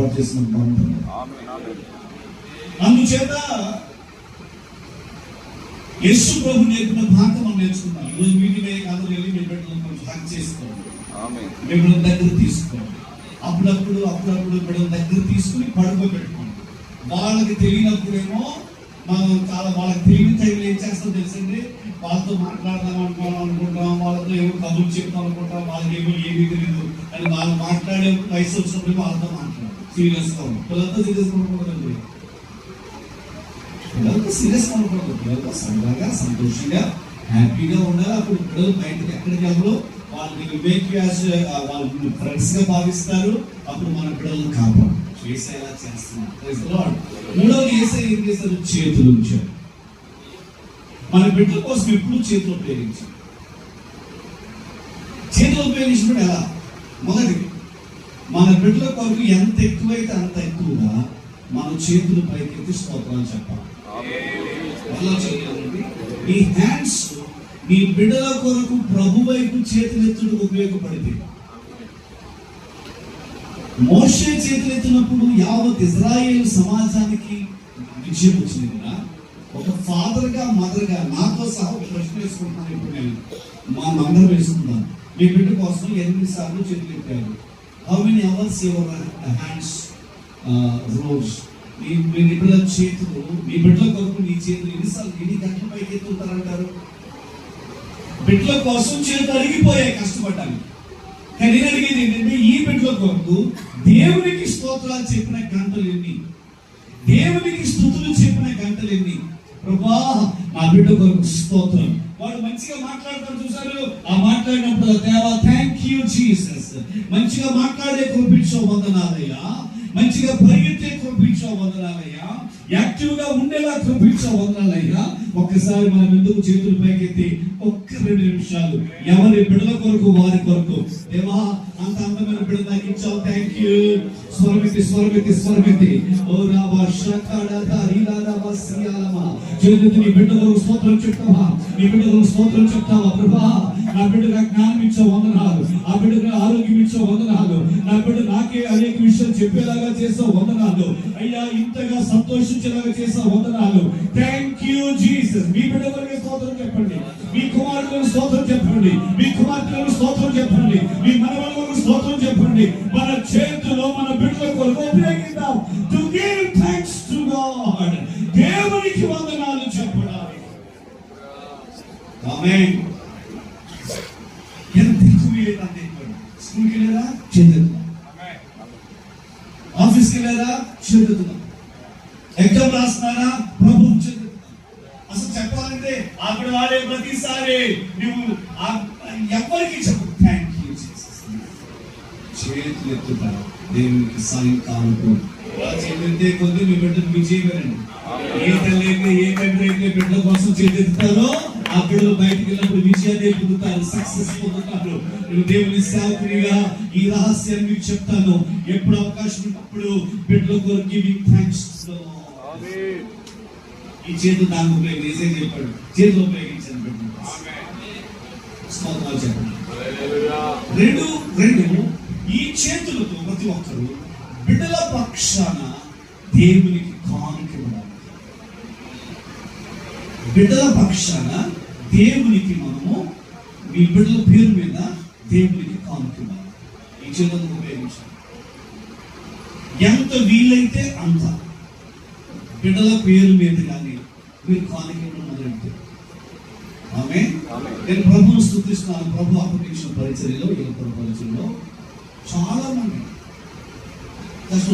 ఏర్పాటు చేసిన బంధం. అందుచేత యేసు ప్రభు నేర్పిన భాగం మనం నేర్చుకున్నాం. ఈరోజు మీటింగ్ అయ్యే కాదు, వెళ్ళి మీ బిడ్డలను కొంచెం హక్ చేసుకోండి, మీ బిడ్డల దగ్గర తీసుకోండి. అప్పుడప్పుడు బిడ్డల దగ్గర తీసుకుని పడుకోబెట్టుకోండి. వాళ్ళకి తెలియనప్పుడేమో మనం చాలా వాళ్ళకి తెలియని టైంలో ఏం చేస్తాం తెలుసండి, వాళ్ళతో మాట్లాడదాం అనుకుంటాం, వాళ్ళతో ఏమో కబుర్లు చెప్తాం అనుకుంటాం, వాళ్ళకి ఏమీ తెలియదు అని వాళ్ళు మాట్లాడే వయసు వచ్చినప్పుడు వాళ్ళతో మాట్లాడాలి. సీరియస్గా ఉంది. పిల్లలతో సీరియస్గా ఉండకూడదండి, పిల్లలతో సీరియస్గా ఉండకూడదు. పిల్లలతో సరదాగా సంతోషంగా హ్యాపీగా ఉండాలి. అప్పుడు పిల్లలు బయటకు ఎక్కడికి వెళ్ళరు, వాళ్ళని వాళ్ళు ఫ్రెండ్స్ గా భావిస్తారు. అప్పుడు మన పిల్లలను కాపాడు చేసేలా చేస్తున్నారు. మూడవది యేసయ్య ఏం చేస్తారు, చేతులు ఉంచారు. మన బిడ్డల కోసం ఎప్పుడు చేతులు ఉపయోగించారు. చేతులు ఉపయోగించినప్పుడు ఎలా? మొదటిది, మన బిడ్డల కొరకు ఎంత ఎక్కువైతే అంత ఎక్కువగా మన చేతులు పైకెత్తి స్తోత్రాలు చెప్పాలి. నీ హ్యాండ్స్ నీ బిడ్డల కొరకు ప్రభు వైపు చేతులెత్తుటకు ఉపయోగపడింది. మోషే చేతులెత్తినప్పుడు యావత్ ఇజ్రాయేల్ సమాజానికి విజయం వచ్చింది కదా. ఒక ఫాదర్ గా మదర్ గా నాతో సహా ఒక ప్రశ్న వేసుకుంటున్నాను. ఇప్పుడు నేను అందరం వేసుకుంటాను. మీ బిడ్డ కోసం 8 సార్లు చేతులు ఎత్తారు. How many hours your hands rose? మీ బిడ్డల చేతులు, మీ బిడ్డల కొరకు నీ చేతులు ఎన్ని గంటల పైకి ఎత్తుంటారంటారు? బిడ్డల కోసం చేతులు అరిగిపోయాయి కష్టపడ్డానికి. కానీ నేను అడిగేది ఏంటంటే, ఈ బిడ్డల కొరకు దేవునికి స్తోత్రాలు చెప్పిన గంటలు ఎన్ని? దేవునికి స్తుతులు చెప్పిన గంటలు ఎన్ని? ప్రభా నా బిడ్డ కొరకు స్తోత్రం. వాడు మంచిగా మాట్లాడతారు చూసారు, ఆ మాట్లాడినప్పుడు దేవా థ్యాంక్ యూ జీసస్, మంచిగా మాట్లాడే కృపించో వందనాలయ్యా, మంచిగా పరిగెత్తే కృపించో వందనాలయ్యా, యాక్టివ్ గా ఉండేలా కృపించో వందనాలయ్యా. ఒక్కసారి మనం ఎందుకు చేతులు పైకెత్తి ఒక్క 2 నిమిషాలు ఎవరి బిడ్డల కొరకు వారి కొరకు, దేవా అంత అందమైన బిడ్డ నాకు ఇచ్చావు, థ్యాంక్ యూ. స్వరమెత్తి ఓ రావా షకాడా రీలాదా సియాలమా. చేతులు నీ బిడ్డ కొరకు స్తోత్రం చెప్తావా? నీ బిడ్డ కొరకు స్తోత్రం చెప్తావా? ప్రభా నా బిడ్డగా జ్ఞానం ఇచ్చే వందనాలు, ఆ బిడ్డగా ఆరోగ్యం ఇచ్చే వందనాలు, నా బిడ్డ నాకే అనేక విషయాలు చెప్పేలాగా చేసే వందనాలు అయ్యా, ఇంతగా సంతోషించేలాగా చేసే వందనాలు. Thank you Jesus. మీ బిడ్డ కొరకు స్తోత్రం చెప్పండి, మీ కుమారులకు స్తోత్రం చెప్పండి, మీ కుమార్తెలకు స్తోత్రం చెప్పండి, మీ మనవలకు స్తోత్రం చెప్పండి. మన చేతులు మన బిడ్డల కొరకు ఉపయోగిద్దాం. To give thanks to God. దేవునికి వందనాలు చెప్పడానికి. ఆమేన్. ఎంత ఎక్కువ అంతే. స్కూల్కి వెళ్ళారా చేతులు, ఆఫీస్కి వెళ్ళారా చేతులు, ఎగ్జామ్ రాస్తున్నారా ప్రభువు చేతులు. అసలు చెప్పాలంటే అక్కడ వాడే ప్రతిసారి నువ్వు ఎవరికి చెప్పు థ్యాంక్ యూ చేతులు ఎత్తుతా. దేవునికి సాయంకాలం చేతులెత్తే కొద్ది మీ బిడ్డలు విజయమేనండి. ఏ తల్లి అయితే ఏ తండ్రి అయితే బిడ్డల కోసం చేతులెత్తుతారో ఆ బిడ్డలు బయటకు వెళ్ళినప్పుడు విజయాన్ని పొందుతారు, సక్సెస్ పొందుతారు. నేను దేవుని సేవకునిగా ఈ రహస్యాన్ని మీకు చెప్తాను. ఎప్పుడు అవకాశం ఉన్నప్పుడు బిడ్డల కొరకు గివింగ్ థాంక్స్. ఈ చేతులు దాన్ని ఉపయోగించే చెప్పాడు, చేతులు ఉపయోగించాను బిడ్డలు. చెప్పండి. రెండు ఈ చేతులతో ప్రతి ఒక్కరు బిడ్డల పక్షాన దేవునికి కానుక ఇవ్వాలి. బిడ్డల పక్షాన దేవునికి మనము మీ బిడ్డల పేరు మీద దేవునికి కానుక ఇవ్వాలి. ఈ చేతులను ఉపయోగించాలి. ఎంత వీలైతే అంత బిడ్డల పేరు మీద కానీ మీరు కానుక ఇవ్వడం మొదలెడతారు. ఆమె నేను ప్రభువును స్తుతిస్తున్నాను. ప్రభు అప్పగించిన పరిచర్యలో పరిచర్యలో చాలా మంది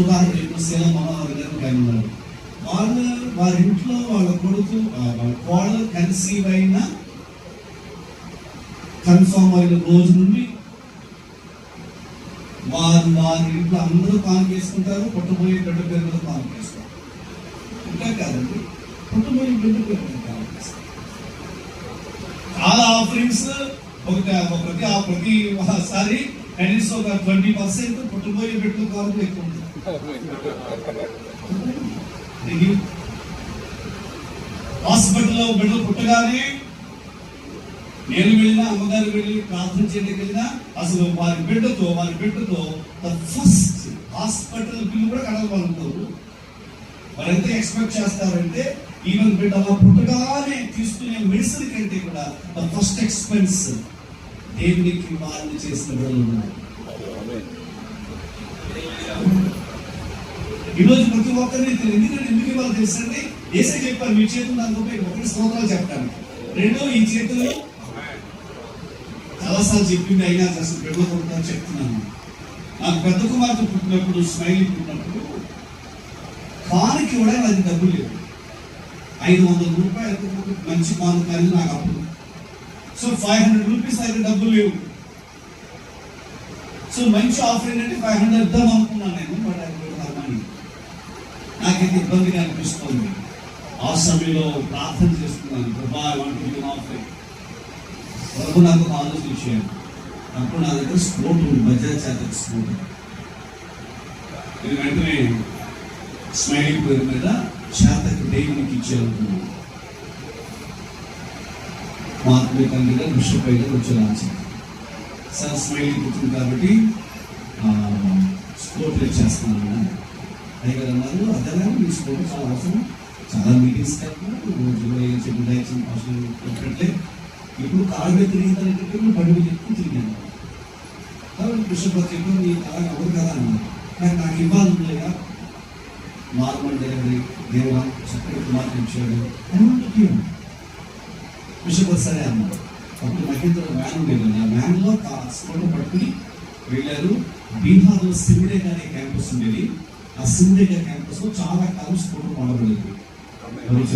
ఉదాహరణ సేవ మనోహర్ గారు ఆయన ఉన్నారు. వారి ఇంట్లో వాళ్ళ కొడుకు వాళ్ళ కోడలు కన్సీవ్ అయిన కన్ఫర్మ్ అయిన రోజు నుండి వారి ఇంట్లో అందరూ పాలు చేసుకుంటారు. పుట్టబోయే బిడ్డ పేరు మీద పాలు చేసుకుంటారు. ఇంకా కాదండి, పుట్టబోయే బిడ్డ పేరు మీద పాలు చేస్తారు. చాలా ఆఫరింగ్స్ ప్రతిసారి కనీసం ఒక 20% పుట్టబోయే బిడ్డల కొరకు ఎక్కువ ఉంటుంది. హాస్పిటల్లో బిడ్డలు పుట్టగానే నేను వెళ్ళినా, అమ్మగారు వెళ్ళి ప్రార్థన చేయడానికి వెళ్ళినా అసలు వారి బిడ్డతో ఫస్ట్ హాస్పిటల్ బిల్లు కూడా కడగలుగుతారు. మరి ఎంత ఎక్స్పెక్ట్ చేస్తారంటే ఈవెన్ బిడ్డ అలా పుట్టగానే తీసుకునే మెడిసిన్ కంటే కూడా ఫస్ట్ ఎక్స్పెన్స్ దేవునికి వాళ్ళు చేసిన బిడ్డలు ఉన్నారు. ఈరోజు ప్రతి ఒక్కరిని ఎందుకు ఇవ్వాలి తెలుసండి? ఏసే చెప్పారు, మీ చేతులు నాకు ఒకటి స్తోత్రాలు చెప్తాను, రెండో ఈ చేతులు చాలాసార్లు చెప్పింది అయినా అసలు బిడ్డలు కొడుతా చెప్తున్నాను. నాకు పెద్ద కుమార్తె పుట్టినప్పుడు, స్మైలీ పుట్టినప్పుడు కానుకి ఇవ్వడానికి అది డబ్బులు లేవు. 500 రూపాయలు మంచి కాను కానీ నాకు అప్పుడు. సో 500 రూపీస్ అయితే డబ్బులు లేవు. సో మంచి ఆఫర్ ఏంటంటే 500 ఇద్దాం అనుకున్నాను నేను, బట్ అది నాకైతే ఇబ్బందిగా అనిపిస్తుంది. ఆ సమయంలో ప్రార్థన చేస్తున్నాను, ప్రభా I want to give offer. ప్రభు నాకు ఒక ఆలోచన ఇచ్చాడు. అప్పుడు నా దగ్గర స్పోర్ట్ ఉంది, బజాజ్ చేత స్పోర్ట్. ఇది వెంటనే స్మైలీ పేరు మీద చేతకు దేవునికి ఇచ్చేయాలనుకున్నాను. మా ఆత్మీయ తండ్రిగా బిషప్ అయితే వచ్చే ఆలోచన సార్ స్మైలీ పుట్టింది కాబట్టి స్పోర్ట్ చేస్తున్నాను. అయ్యారు అన్నారు, అదే మీ స్పోర్ట్ చాలా అవసరం, చాలా మీటింగ్స్ చెప్పినట్లే ఇప్పుడు కాళ్ళ మీద తిరిగిందని బడుగు ఎక్కువ తిరిగాను. కాబట్టి బిషప్ చెప్పి నీ అలా అవ్వదు కదా అన్నారు. కానీ నాకు ఇవ్వాలి లేదా నార్మల్ డెలివరీ దేవా చక్కటి కుమార్తె ఇచ్చాడు అని బిషప్ సరే అన్నారు. అప్పుడు మహేంద్ర వ్యాన్ ఉండేది, ఆ వ్యాన్లో స్కూటర్ పట్టుకుని వెళ్ళారు. బీహార్లో సిమ్డేగా అనే క్యాంపస్ ఉండేది. ఆ సిమ్డేగా క్యాంపస్లో చాలా కాలం స్కూటర్ వాడబడేది.